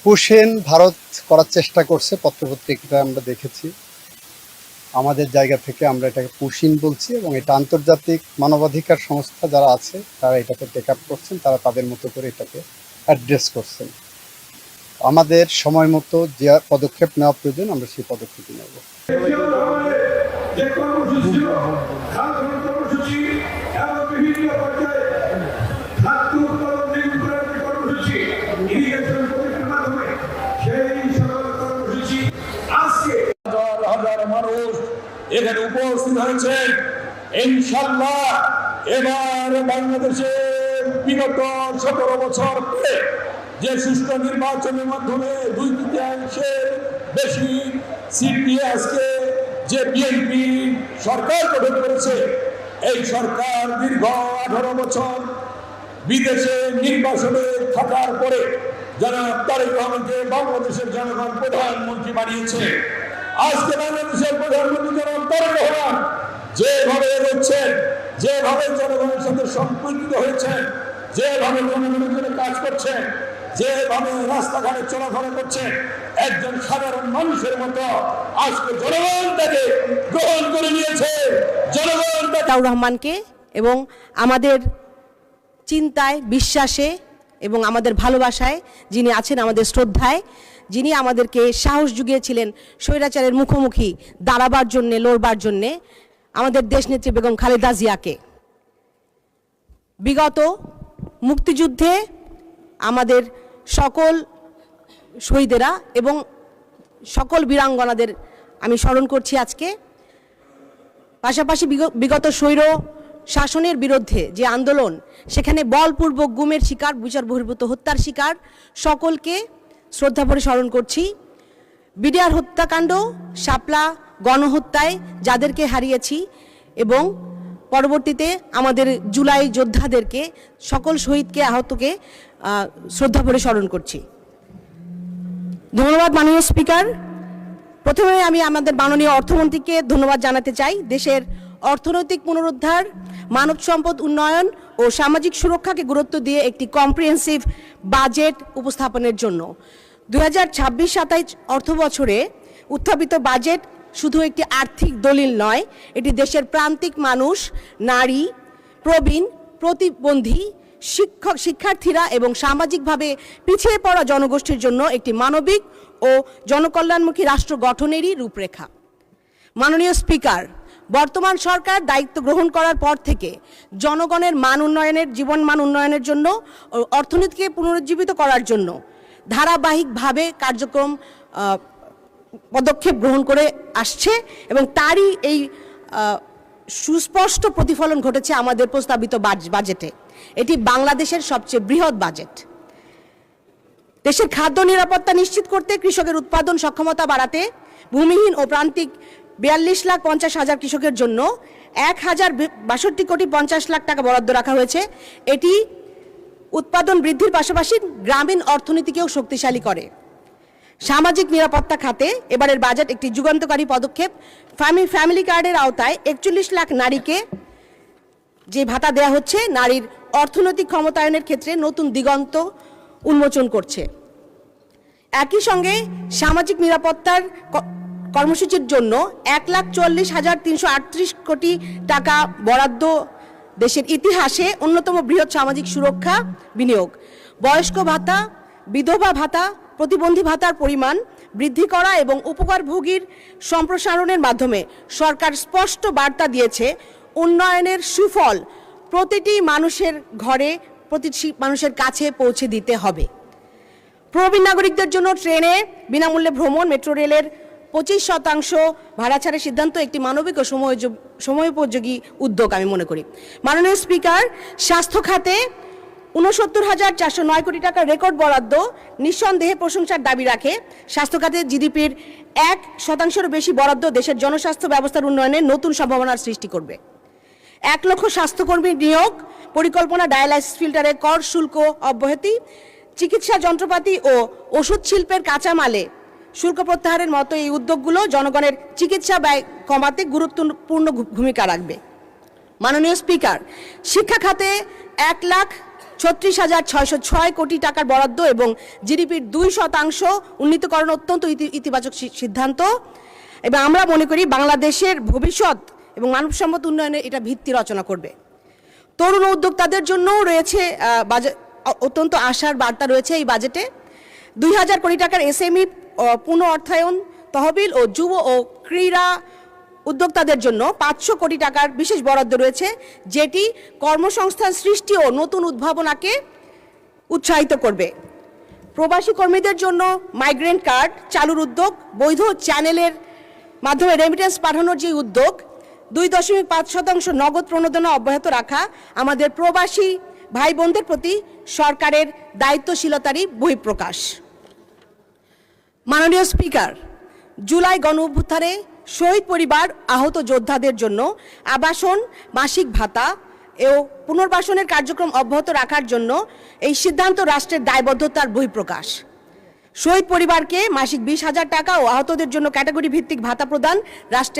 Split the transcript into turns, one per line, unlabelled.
Push in Bharat করার চেষ্টা করছে, পত্রপত্রিকাটা আমরা দেখেছি। আমাদের জায়গা থেকে আমরা এটাকে পুশিন বলছি, এবং এটা আন্তর্জাতিক মানবাধিকার সংস্থা যারা আছে তারা এটাকে টেক আপ করছেন, তারা তাদের মতো করে এটাকে অ্যাড্রেস করছেন। আমাদের সময় মতো যে পদক্ষেপ নেওয়া প্রয়োজন আমরা সেই পদক্ষেপ নেব।
মানুষ এখানে উপস্থিত হয়েছেন। ইনশাআল্লাহ এবার বাংলাদেশে বিগত 17 বছর পরে যে সুষ্ঠু নির্বাচনের মাধ্যমে 2/3 বেশি সিট দিয়ে আজকে যে বিএনপি সরকার গঠন করেছে, এই সরকার দীর্ঘ 18 বছর বিদেশে নির্বাসনে থাকার পরে জনাব তারেক রহমানকে বাংলাদেশের জনগণ প্রধানমন্ত্রী বানিয়েছে। আজকে বাংলাদেশের প্রধানমন্ত্রী জনাব তারেক রহমান যেভাবে এগোচ্ছেন, যেভাবে জনগণের সাথে সম্পৃক্ত হয়েছেন, যেভাবে জনগণের জন্য কাজ করছেন, যেভাবে রাস্তাঘাটে চলাফেরা করছেন একজন সাধারণ মানুষের মতো, আজকে জনগণ তাকে গ্রহণ করে নিয়েছে। জনগণ
তারেক রহমানকে এবং আমাদের চিন্তায়, বিশ্বাসে এবং আমাদের ভালোবাসায় যিনি আছেন, আমাদের শ্রদ্ধায়, যিনি আমাদেরকে সাহস জুগিয়েছিলেন স্বৈরাচারের মুখোমুখি দাঁড়াবার জন্যে, লড়বার জন্যে, আমাদের দেশনেত্রী বেগম খালেদা জিয়াকে। বিগত মুক্তিযুদ্ধে আমাদের সকল শহীদেরা এবং সকল বীরাঙ্গনাদের আমি স্মরণ করছি আজকে। পাশাপাশি বিগত স্বৈর শাসনের বিরুদ্ধে যে আন্দোলন, সেখানে বলপূর্বক গুমের শিকার, বিচার বহির্ভূত হত্যার শিকার সকলকে শ্রদ্ধা ভরে স্মরণ করছি। বিডিআর হত্যাকাণ্ড, শাপলা গণহত্যায় যাদেরকে হারিয়েছি এবং পরবর্তীতে আমাদের জুলাই যোদ্ধাদেরকে, সকল শহীদকে, আহতকে শ্রদ্ধা ভরে স্মরণ করছি। ধন্যবাদ মাননীয় স্পিকার। প্রথমে আমি আমাদের মাননীয় অর্থমন্ত্রীকে ধন্যবাদ জানাতে চাই দেশের অর্থনৈতিক পুনরুদ্ধার, মানব সম্পদ উন্নয়ন ও সামাজিক সুরক্ষাকে গুরুত্ব দিয়ে একটি কম্প্রিহেন্সিভ বাজেট উপস্থাপনের জন্য। 2026-27 অর্থ বছরে উত্থাপিত বাজেট শুধু একটি আর্থিক দলিল নয়, এটি দেশের প্রান্তিক মানুষ, নারী, প্রবীণ, প্রতিবন্ধী, শিক্ষার্থীরা এবং সামাজিকভাবে পিছিয়ে পড়া জনগোষ্ঠীর জন্য একটি মানবিক ও জনকল্যাণমুখী রাষ্ট্র গঠনেরই রূপরেখা। মাননীয় স্পিকার, বর্তমান সরকার দায়িত্ব গ্রহণ করার পর থেকে জনগণের মান উন্নয়নের, জীবন মান উন্নয়নের জন্য ও অর্থনীতিকে পুনরুজ্জীবিত করার জন্য ধারাবাহিকভাবে কার্যক্রম পদক্ষেপ গ্রহণ করে আসছে, এবং তারই এই সুস্পষ্ট প্রতিফলন ঘটেছে আমাদের প্রস্তাবিত বাজেটে। এটি বাংলাদেশের সবচেয়ে বৃহৎ বাজেট। দেশের খাদ্য নিরাপত্তা নিশ্চিত করতে, কৃষকের উৎপাদন সক্ষমতা বাড়াতে, ভূমিহীন ও প্রান্তিক 42,50,000 কৃষকের জন্য 1,062,50,00,000 টাকা বরাদ্দ রাখা হয়েছে। এটি উৎপাদন বৃদ্ধির পাশাপাশি গ্রামীণ অর্থনীতিকেও শক্তিশালী করে। সামাজিক নিরাপত্তা খাতে এবারের বাজেট একটি যুগান্তকারী পদক্ষেপ। ফ্যামিলি কার্ডের আওতায় 41 লাখ নারীকে যে ভাতা দেওয়া হচ্ছে, নারীর অর্থনৈতিক ক্ষমতায়নের ক্ষেত্রে নতুন দিগন্ত উন্মোচন করছে। একই সঙ্গে সামাজিক নিরাপত্তার কর্মসূচির জন্য 1,40,338 কোটি টাকা বরাদ্দ দেশের ইতিহাসে অন্যতম বৃহৎ সামাজিক সুরক্ষা বিনিয়োগ। বয়স্ক ভাতা, বিধবা ভাতা, প্রতিবন্ধী ভাতার পরিমাণ বৃদ্ধি করা এবং উপকারভোগীর সম্প্রসারণের মাধ্যমে সরকার স্পষ্ট বার্তা দিয়েছে উন্নয়নের সুফল প্রতিটি মানুষের ঘরে, প্রতিটি মানুষের কাছে পৌঁছে দিতে হবে। প্রবীণ নাগরিকদের জন্য ট্রেনে বিনামূল্যে ভ্রমণ, মেট্রো রেলের 25% ভাড়া ছাড়ের সিদ্ধান্ত একটি মানবিক ও সময়োপযোগী উদ্যোগ আমি মনে করি। মাননীয় স্পিকার, স্বাস্থ্য খাতে 69,409 কোটি টাকার রেকর্ড বরাদ্দ নিঃসন্দেহে প্রশংসার দাবি রাখে। স্বাস্থ্য খাতে জিডিপির 1% বেশি বরাদ্দ দেশের জনস্বাস্থ্য ব্যবস্থার উন্নয়নে নতুন সম্ভাবনার সৃষ্টি করবে। 1 লক্ষ স্বাস্থ্যকর্মী নিয়োগ, পরিকল্পনা, ডায়ালাইসিস ফিল্টারে কর শুল্ক অব্যাহতি, চিকিৎসা যন্ত্রপাতি ও ওষুধ শিল্পের কাঁচামালে শুল্ক প্রত্যাহারের মতো এই উদ্যোগগুলো জনগণের চিকিৎসা ব্যয় কমাতে গুরুত্বপূর্ণ ভূমিকা রাখবে। মাননীয় স্পিকার, শিক্ষা খাতে 36,606 কোটি টাকার বরাদ্দ এবং জিডিপির 2% উন্নীতকরণ অত্যন্ত ইতিবাচক সিদ্ধান্ত, এবং আমরা মনে করি বাংলাদেশের ভবিষ্যৎ এবং মানব সম্পদ উন্নয়নে এটা ভিত্তি রচনা করবে। তরুণ উদ্যোক্তাদের জন্যও রয়েছে অত্যন্ত আশার বার্তা রয়েছে এই বাজেটে। 2,000 কোটি টাকার এসএমই পুনঃ অর্থায়ন তহবিল ও যুব ও ক্রীড়া উদ্যোক্তাদের জন্য 500 কোটি টাকার বিশেষ বরাদ্দ রয়েছে, যেটি কর্মসংস্থান সৃষ্টি ও নতুন উদ্ভাবনাকে উৎসাহিত করবে। প্রবাসী কর্মীদের জন্য মাইগ্রেন্ট কার্ড চালুর উদ্যোগ, বৈধ চ্যানেলের মাধ্যমে রেমিটেন্স পাঠানোর যে উদ্যোগ, 2.5% নগদ প্রণোদনা অব্যাহত রাখা আমাদের প্রবাসী ভাই বোনদের প্রতি সরকারের দায়িত্বশীলতারই বহিঃপ্রকাশ। মাননীয় স্পিকার, জুলাই গণঅভ্যুত্থানে শহীদ পরিবার, আহত যোদ্ধাদের জন্য আবাসন, মাসিক ভাতা ও পুনর্বাসনের কার্যক্রম অব্যাহত রাখার জন্য এই সিদ্ধান্ত রাষ্ট্রের দায়বদ্ধতার বহিঃপ্রকাশ। শহীদ পরিবারকে মাসিক 20,000 টাকা ও আহতদের জন্য ক্যাটাগরি ভিত্তিক ভাতা প্রদান রাষ্ট্রের